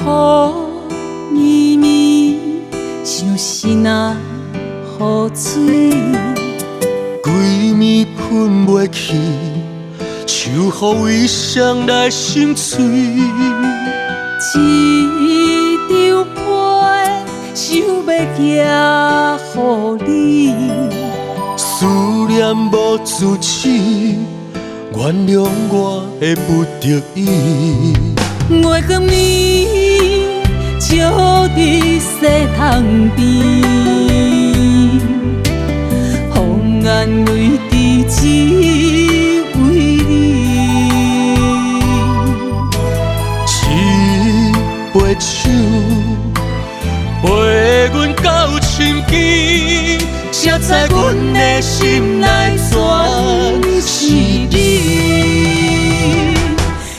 雨绵绵，像心啊雨水，规暝喷袂去，秋雨微霜来心碎。一张被想要寄予你，思念无自持，原谅我的不得已。月光暝，照伫西塘边，风眼泪只为你。一杯酒，陪阮到深更，才知阮的心内全是你。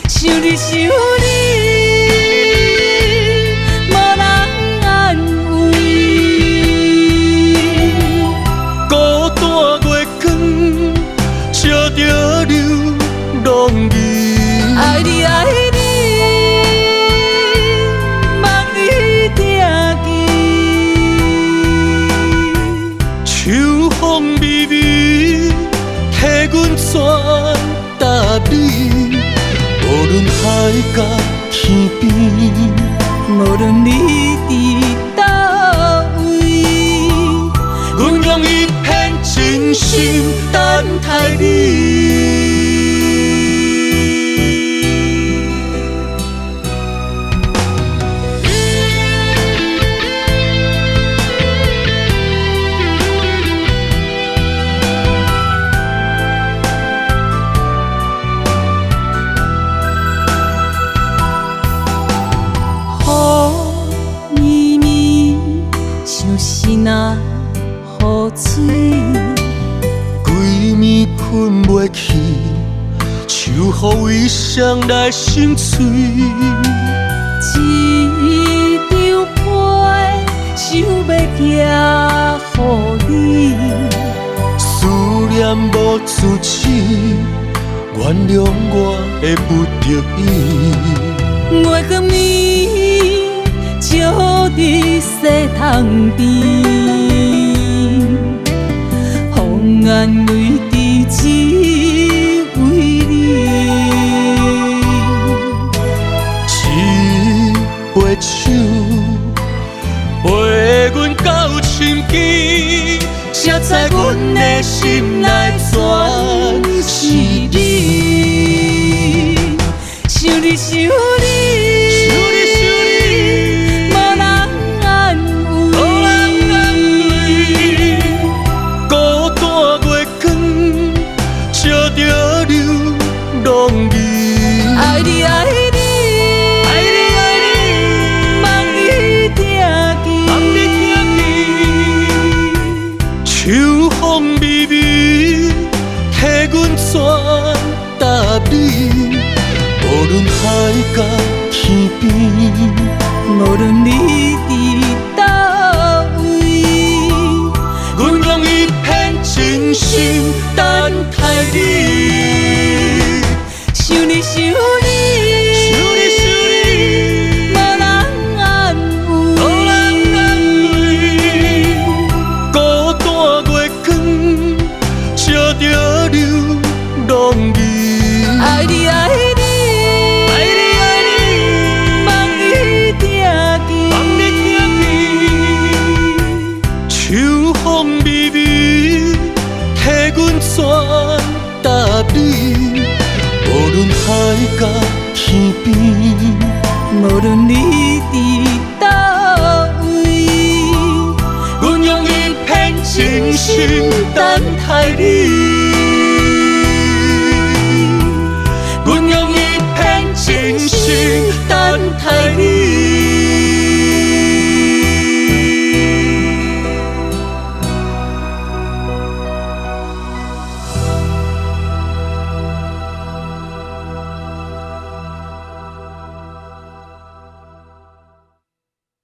想你想你。爱你爱你，望你定记。秋风微微，替阮全答你。无论海角天边，无论你伫倒位，阮用一片真心等待你。心啊雨水，规暝喷袂去，秋雨微霜来心碎。一张被想要寄予你，思念无自持，原谅我的不得已。月光暝，照伫西塘边，风眼泪只为你。一杯酒，陪阮到深更，才知阮的心内全是你。想你想你。爱你爱你，爱你爱你，望你定记。秋风微微，替阮全答你。无论海角天边，无论你伫倒位，阮用一片真心等待你。想你想你，想你想你，无人安慰，无人安慰。孤单月光，照着流浪意。爱你爱你，爱你爱你，望你定记。秋风微微，替阮全答你。无论海角天边，无论你伫倒位，阮用一片真心等待你。